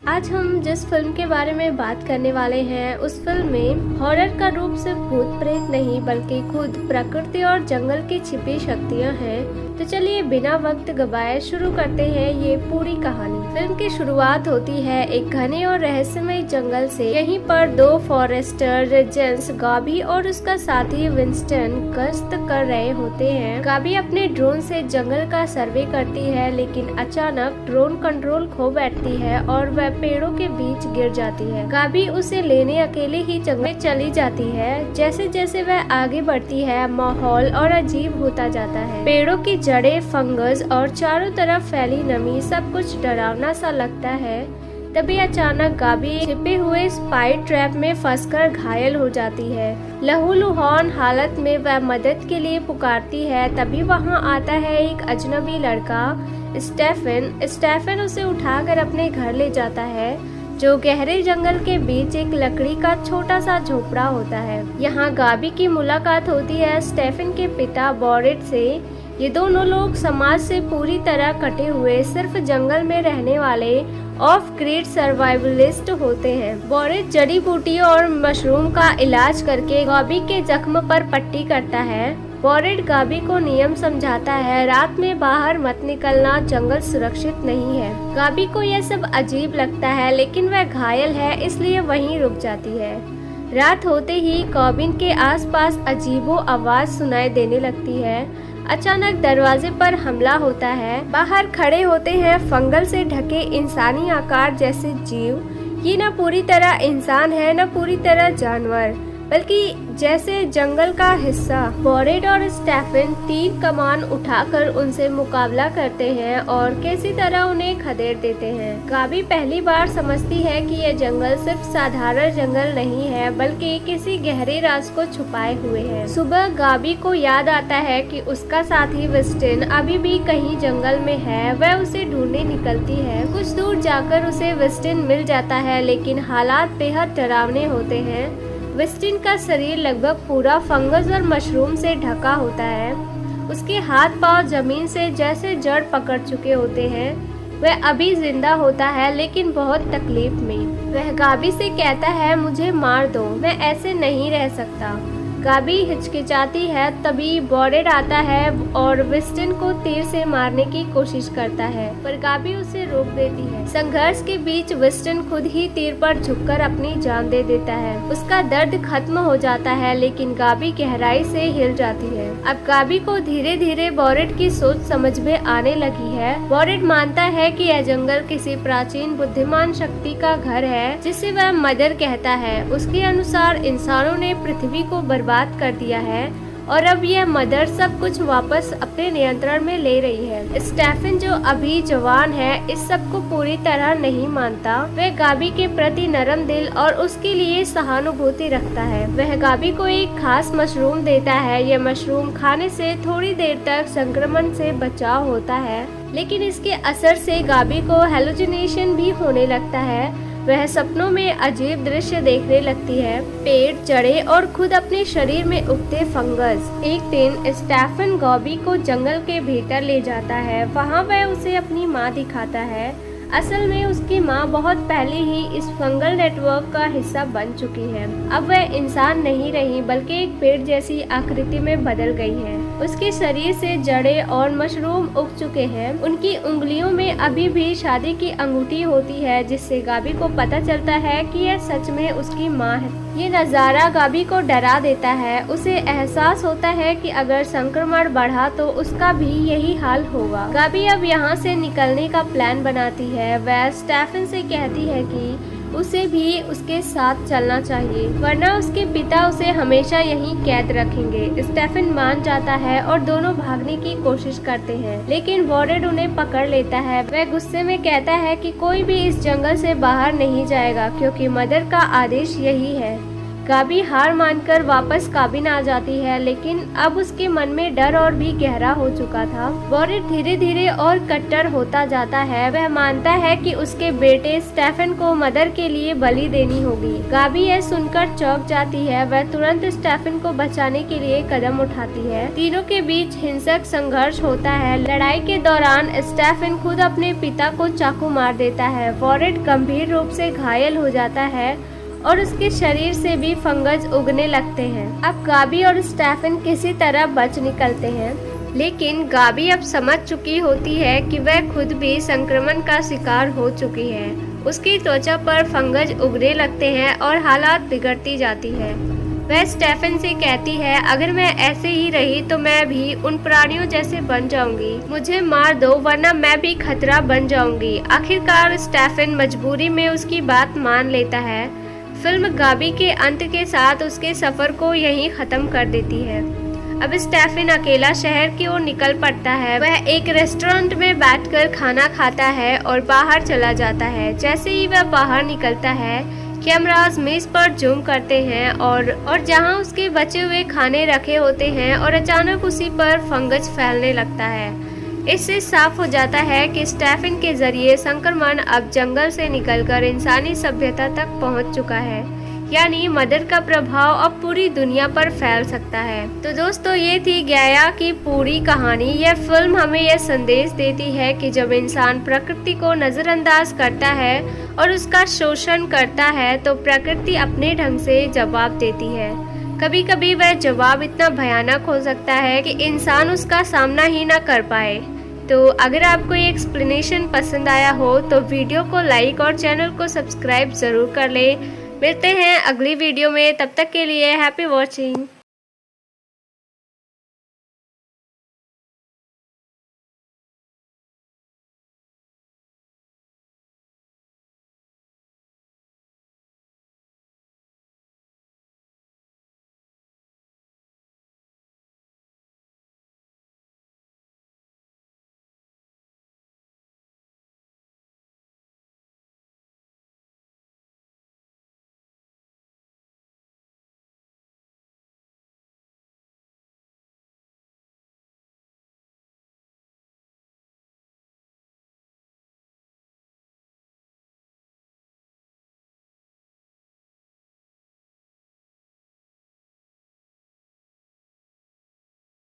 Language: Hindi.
आज हम जिस फिल्म के बारे में बात करने वाले हैं उस फिल्म में हॉरर का रूप सिर्फ भूत प्रेत नहीं बल्कि खुद प्रकृति और जंगल की छिपी शक्तियां हैं। तो चलिए बिना वक्त गवाए शुरू करते हैं ये पूरी कहानी। फिल्म की शुरुआत होती है एक घने और रहस्यमय जंगल से। यहीं पर दो फॉरेस्टर जेंस गाबी और उसका साथी विंस्टन गश्त कर रहे होते हैं। गाबी अपने ड्रोन से जंगल का सर्वे करती है लेकिन अचानक ड्रोन कंट्रोल खो बैठती है और वह पेड़ों के बीच गिर जाती है। गाबी उसे लेने अकेले ही जंगल में चली जाती है। जैसे जैसे वह आगे बढ़ती है माहौल और अजीब होता जाता है। पेड़ों की जड़ें, फंगस और चारों तरफ फैली नमी सब कुछ डरावना सा लगता है। तभी अचानक गाबी छिपे हुए स्पाइडर ट्रैप में फंसकर घायल हो जाती है। लहूलुहान हालत में वह मदद के लिए पुकारती है। तभी वहां आता है एक अजनबी लड़का स्टेफन उसे उठाकर अपने घर ले जाता है जो गहरे जंगल के बीच एक लकड़ी का छोटा सा झोपड़ा होता है। यहाँ गाबी की मुलाकात होती है स्टेफन के पिता बॉरेट से। ये दोनों लोग समाज से पूरी तरह कटे हुए सिर्फ जंगल में रहने वाले ऑफ ग्रिड सर्वाइवलिस्ट होते हैं। बॉरेट जड़ी बूटी और मशरूम का इलाज करके गाबी के जख्म पर पट्टी करता है। बॉरेट गाबी को नियम समझाता है, रात में बाहर मत निकलना, जंगल सुरक्षित नहीं है। गाबी को यह सब अजीब लगता है लेकिन वह घायल है इसलिए वहीं रुक जाती है। रात होते ही कॉबिन के आसपास अजीबो आवाज सुनाई देने लगती है। अचानक दरवाजे पर हमला होता है। बाहर खड़े होते हैं फंगल से ढके इंसानी आकार जैसे जीव। ये न पूरी तरह इंसान है न पूरी तरह जानवर बल्कि जैसे जंगल का हिस्सा। बॉरेट और स्टेफन तीर कमान उठाकर उनसे मुकाबला करते हैं और किसी तरह उन्हें खदेड़ देते हैं। गाबी पहली बार समझती है कि यह जंगल सिर्फ साधारण जंगल नहीं है बल्कि किसी गहरे राज को छुपाए हुए है। सुबह गाबी को याद आता है कि उसका साथी विस्टन अभी भी कहीं जंगल में है। वह उसे ढूंढने निकलती है। कुछ दूर जाकर उसे विस्टन मिल जाता है लेकिन हालात बेहद डरावने होते हैं। विस्टिन का शरीर लगभग पूरा फंगस और मशरूम से ढका होता है। उसके हाथ पांव जमीन से जैसे जड़ पकड़ चुके होते हैं। वह अभी जिंदा होता है लेकिन बहुत तकलीफ में। वह गाबी से कहता है, मुझे मार दो, मैं ऐसे नहीं रह सकता। गाबी हिचकिचाती है। तभी बॉरेट आता है और विस्टन को तीर से मारने की कोशिश करता है पर गाबी उसे रोक देती है। संघर्ष के बीच विस्टन खुद ही तीर पर झुककर अपनी जान दे देता है। उसका दर्द खत्म हो जाता है लेकिन गाबी गहराई से हिल जाती है। अब गाबी को धीरे धीरे बॉरेट की सोच समझ में आने लगी है। बॉरेट मानता है कि यह जंगल किसी प्राचीन बुद्धिमान शक्ति का घर है जिसे वह मदर कहता है। उसके अनुसार इंसानों ने पृथ्वी को बर्बाद कर दिया है और अब यह मदर सब कुछ वापस अपने नियंत्रण में ले रही है। स्टेफन जो अभी जवान है इस सब को पूरी तरह नहीं मानता। वह गाबी के प्रति नरम दिल और उसके लिए सहानुभूति रखता है। वह गाबी को एक खास मशरूम देता है। यह मशरूम खाने से थोड़ी देर तक संक्रमण से बचाव होता है लेकिन इसके असर से गाबी को हेलुसिनेशन भी होने लगता है। वह सपनों में अजीब दृश्य देखने लगती है, पेड़, जड़ें और खुद अपने शरीर में उगते फंगस। एक दिन स्टेफन गाबी को जंगल के भीतर ले जाता है। वहाँ वह उसे अपनी माँ दिखाता है। असल में उसकी माँ बहुत पहले ही इस फंगल नेटवर्क का हिस्सा बन चुकी है। अब वह इंसान नहीं रही बल्कि एक पेड़ जैसी आकृति में बदल गई है। उसके शरीर से जड़ें और मशरूम उग चुके हैं। उनकी उंगलियों में अभी भी शादी की अंगूठी होती है जिससे गाबी को पता चलता है कि यह सच में उसकी माँ है। ये नज़ारा गाबी को डरा देता है। उसे एहसास होता है कि अगर संक्रमण बढ़ा तो उसका भी यही हाल होगा। गाबी अब यहाँ से निकलने का प्लान बनाती है। वह स्टेफन से कहती है कि उसे भी उसके साथ चलना चाहिए वरना उसके पिता उसे हमेशा यहीं कैद रखेंगे। स्टेफन मान जाता है और दोनों भागने की कोशिश करते हैं लेकिन बॉरेट उन्हें पकड़ लेता है। वह गुस्से में कहता है कि कोई भी इस जंगल से बाहर नहीं जाएगा क्योंकि मदर का आदेश यही है। गाबी हार मानकर वापस काबिन आ जाती है, लेकिन अब उसके मन में डर और भी गहरा हो चुका था। वॉरेट धीरे धीरे और कट्टर होता जाता है। वह मानता है कि उसके बेटे स्टेफन को मदर के लिए बलि देनी होगी। गाबी यह सुनकर चौंक जाती है। वह तुरंत स्टेफन को बचाने के लिए कदम उठाती है। तीनों के बीच हिंसक संघर्ष होता है। लड़ाई के दौरान स्टेफन खुद अपने पिता को चाकू मार देता है। वॉरेट गंभीर रूप से घायल हो जाता है और उसके शरीर से भी फंगस उगने लगते हैं। अब गाबी और स्टेफन किसी तरह बच निकलते हैं, लेकिन गाबी अब समझ चुकी होती है कि वह खुद भी संक्रमण का शिकार हो चुकी है। उसकी त्वचा पर फंगस उगने लगते हैं और हालात बिगड़ती जाती है। वह स्टेफन से कहती है, अगर मैं ऐसे ही रही तो मैं भी उन प्राणियों जैसे बन जाऊंगी। मुझे मार दो वरना मैं भी खतरा बन जाऊंगी। आखिरकार स्टेफन मजबूरी में उसकी बात मान लेता है। फिल्म गाबी के अंत के साथ उसके सफर को यहीं खत्म कर देती है। अब स्टेफन अकेला शहर की ओर निकल पड़ता है। वह एक रेस्टोरेंट में बैठकर खाना खाता है और बाहर चला जाता है। जैसे ही वह बाहर निकलता है, कैमरास मेज पर जूम करते हैं और जहां उसके बचे हुए खाने रखे होते हैं और अचानक उसी पर फंगस फैलने लगता है। इससे साफ हो जाता है कि स्टेफन के जरिए संक्रमण अब जंगल से निकलकर इंसानी सभ्यता तक पहुंच चुका है, यानी मदर का प्रभाव अब पूरी दुनिया पर फैल सकता है। तो दोस्तों, ये थी गाया की पूरी कहानी। यह फिल्म हमें यह संदेश देती है कि जब इंसान प्रकृति को नजरअंदाज करता है और उसका शोषण करता है तो प्रकृति अपने ढंग से जवाब देती है। कभी कभी वह जवाब इतना भयानक हो सकता है कि इंसान उसका सामना ही ना कर पाए। तो अगर आपको ये एक्सप्लेनेशन पसंद आया हो तो वीडियो को लाइक और चैनल को सब्सक्राइब जरूर कर ले। मिलते हैं अगली वीडियो में, तब तक के लिए हैप्पी वॉचिंग।